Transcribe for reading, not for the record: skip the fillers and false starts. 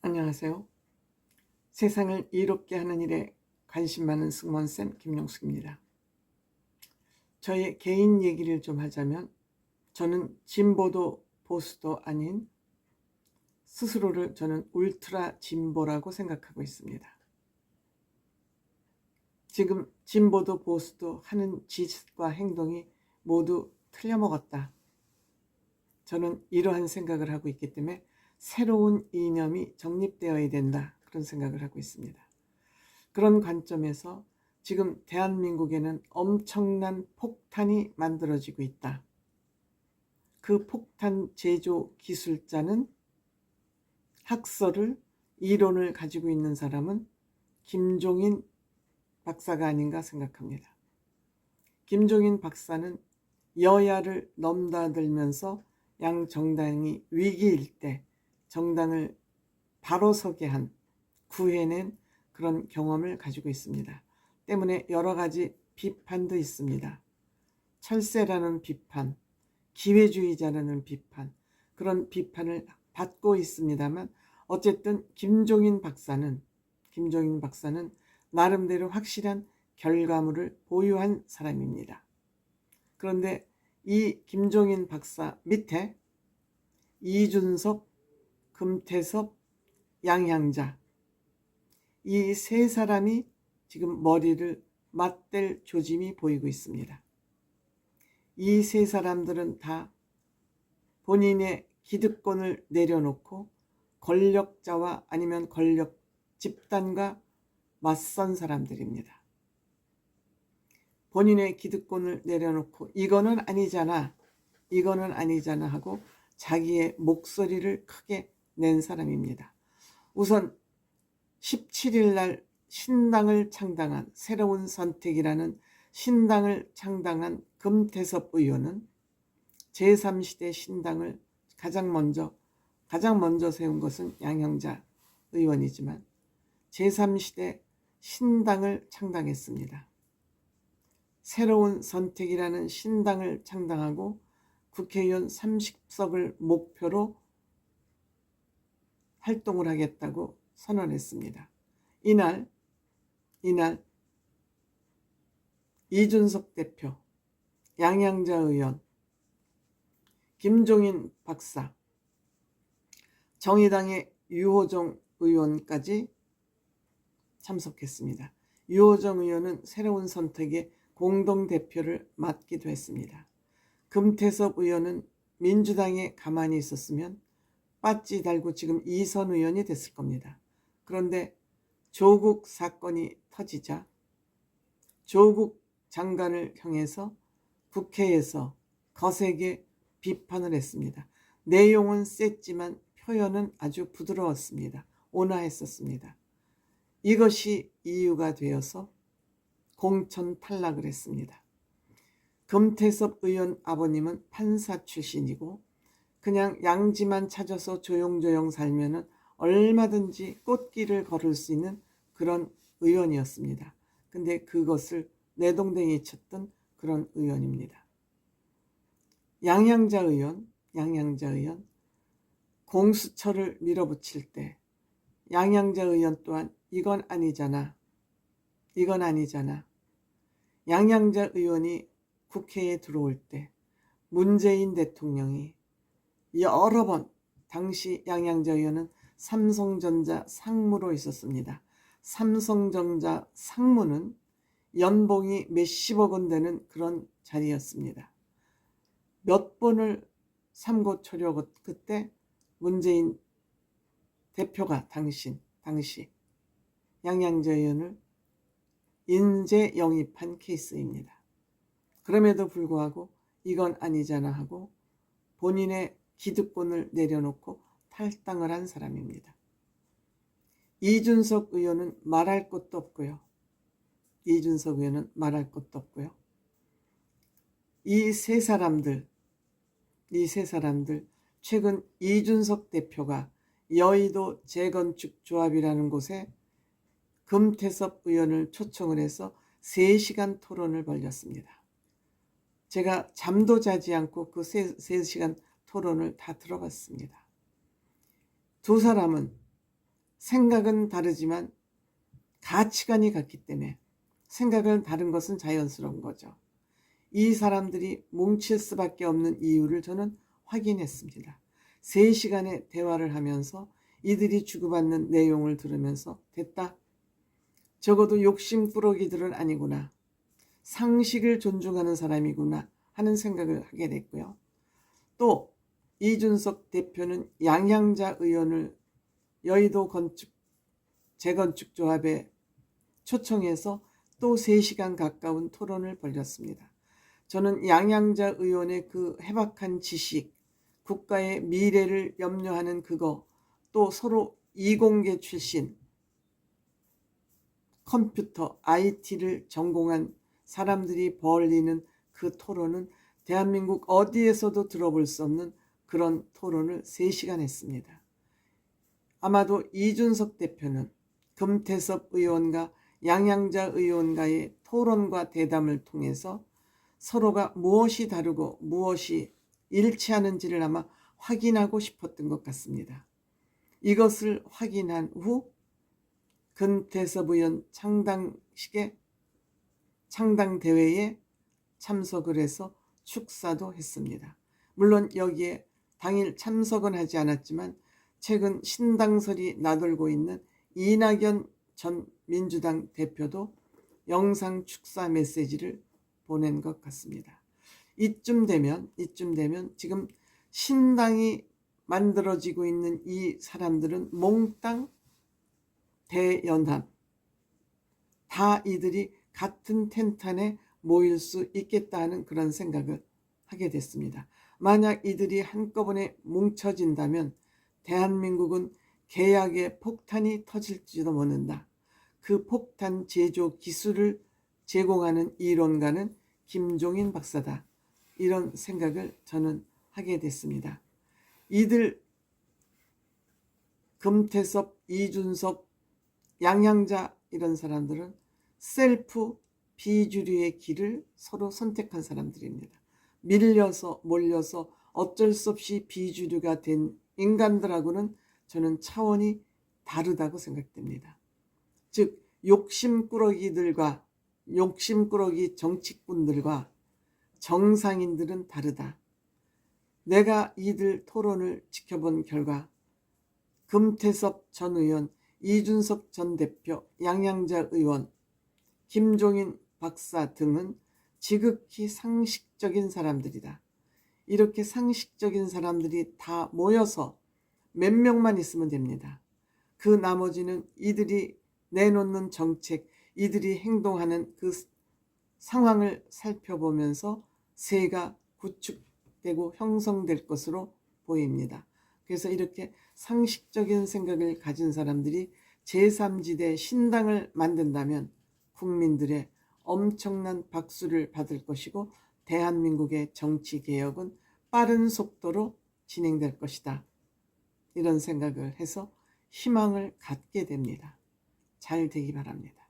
안녕하세요. 세상을 이롭게 하는 일에 관심 많은 승무원쌤 김용숙입니다. 저의 개인 얘기를 좀 하자면 저는 진보도 보수도 아닌 스스로를 저는 울트라 진보라고 생각하고 있습니다. 지금 진보도 보수도 하는 짓과 행동이 모두 틀려먹었다. 저는 이러한 생각을 하고 있기 때문에 새로운 이념이 정립되어야 된다. 그런 생각을 하고 있습니다. 그런 관점에서 지금 대한민국에는 엄청난 폭탄이 만들어지고 있다. 그 폭탄 제조 기술자는 학설을, 이론을 가지고 있는 사람은 김종인 박사가 아닌가 생각합니다. 김종인 박사는 여야를 넘나들면서 양 정당이 위기일 때 정당을 바로 서게 한, 구해낸 그런 경험을 가지고 있습니다. 때문에 여러 가지 비판도 있습니다. 철새라는 비판, 기회주의자라는 비판, 그런 비판을 받고 있습니다만 어쨌든 김종인 박사는 나름대로 확실한 결과물을 보유한 사람입니다. 그런데 이 김종인 박사 밑에 이준석, 금태섭, 양향자, 이 세 사람이 지금 머리를 맞댈 조짐이 보이고 있습니다. 이 세 사람들은 다 본인의 기득권을 내려놓고 권력자와 아니면 권력 집단과 맞선 사람들입니다. 본인의 기득권을 내려놓고 이거는 아니잖아 하고 자기의 목소리를 크게 낸 사람입니다. 우선 17일 날 신당을 창당한, 새로운 선택이라는 신당을 창당한 금태섭 의원은 제3시대 신당을 가장 먼저 세운 것은 양형자 의원이지만 제3시대 신당을 창당했습니다. 새로운 선택이라는 신당을 창당하고 국회의원 30석을 목표로 활동을 하겠다고 선언했습니다. 이날 이준석 대표, 양향자 의원, 김종인 박사, 정의당의 유호정 의원까지 참석했습니다. 유호정 의원은 새로운 선택의 공동대표를 맡기도 했습니다. 금태섭 의원은 민주당에 가만히 있었으면 빠찌 달고 지금 이선 의원이 됐을 겁니다. 그런데 조국 사건이 터지자 조국 장관을 향해서 국회에서 거세게 비판을 했습니다. 내용은 셌지만 표현은 아주 부드러웠습니다. 온화했었습니다. 이것이 이유가 되어서 공천 탈락을 했습니다. 금태섭 의원 아버님은 판사 출신이고 그냥 양지만 찾아서 조용조용 살면은 얼마든지 꽃길을 걸을 수 있는 그런 의원이었습니다. 근데 그것을 내동댕이 쳤던 그런 의원입니다. 양향자 의원 공수처를 밀어붙일 때 양향자 의원 또한 이건 아니잖아. 양향자 의원이 국회에 들어올 때 문재인 대통령이 여러 번, 당시 양향자 의원은 삼성전자 상무로 있었습니다. 삼성전자 상무는 연봉이 몇십억 원 되는 그런 자리였습니다. 몇 번을 삼고초려 그때 문재인 대표가 당시 양향자 의원을 인재 영입한 케이스입니다. 그럼에도 불구하고 이건 아니잖아 하고 본인의 기득권을 내려놓고 탈당을 한 사람입니다. 이준석 의원은 말할 것도 없고요. 이 세 사람들 최근 이준석 대표가 여의도 재건축 조합이라는 곳에 금태섭 의원을 초청을 해서 3시간 토론을 벌였습니다. 제가 잠도 자지 않고 그 3시간 토론을 다 들어봤습니다. 두 사람은 생각은 다르지만 가치관이 같기 때문에 생각은 다른 것은 자연스러운 거죠. 이 사람들이 뭉칠 수밖에 없는 이유를 저는 확인했습니다. 3시간의 대화를 하면서 이들이 주고받는 내용을 들으면서 됐다. 적어도 욕심꾸러기들은 아니구나. 상식을 존중하는 사람이구나 하는 생각을 하게 됐고요. 또 이준석 대표는 양양자 의원을 여의도 재건축조합에 초청해서 또 3시간 가까운 토론을 벌였습니다. 저는 양양자 의원의 그 해박한 지식, 국가의 미래를 염려하는 그거, 또 서로 이공계 출신, 컴퓨터, IT를 전공한 사람들이 벌이는 그 토론은 대한민국 어디에서도 들어볼 수 없는 그런 토론을 3시간 했습니다. 아마도 이준석 대표는 금태섭 의원과 양양자 의원과의 토론과 대담을 통해서 서로가 무엇이 다르고 무엇이 일치하는지를 아마 확인하고 싶었던 것 같습니다. 이것을 확인한 후 금태섭 의원 창당대회에 참석을 해서 축사도 했습니다. 물론 여기에 당일 참석은 하지 않았지만 최근 신당설이 나돌고 있는 이낙연 전 민주당 대표도 영상 축사 메시지를 보낸 것 같습니다. 이쯤 되면 지금 신당이 만들어지고 있는 이 사람들은 몽땅 대연합, 다 이들이 같은 텐트 안에 모일 수 있겠다 하는 그런 생각을 하게 됐습니다. 만약 이들이 한꺼번에 뭉쳐진다면 대한민국은 계약의 폭탄이 터질지도 모른다. 그 폭탄 제조 기술을 제공하는 이론가는 김종인 박사다. 이런 생각을 저는 하게 됐습니다. 이들 금태섭, 이준석, 양양자 이런 사람들은 셀프 비주류의 길을 서로 선택한 사람들입니다. 밀려서 몰려서 어쩔 수 없이 비주류가 된 인간들하고는 저는 차원이 다르다고 생각됩니다. 즉 욕심꾸러기 정치꾼들과 정상인들은 다르다. 내가 이들 토론을 지켜본 결과 금태섭 전 의원, 이준석 전 대표, 양양자 의원, 김종인 박사 등은 지극히 상식적인 사람들이다. 이렇게 상식적인 사람들이 다 모여서 몇 명만 있으면 됩니다. 그 나머지는 이들이 내놓는 정책, 이들이 행동하는 그 상황을 살펴보면서 새가 구축되고 형성될 것으로 보입니다. 그래서 이렇게 상식적인 생각을 가진 사람들이 제3지대 신당을 만든다면 국민들의 엄청난 박수를 받을 것이고 대한민국의 정치개혁은 빠른 속도로 진행될 것이다. 이런 생각을 해서 희망을 갖게 됩니다. 잘 되기 바랍니다.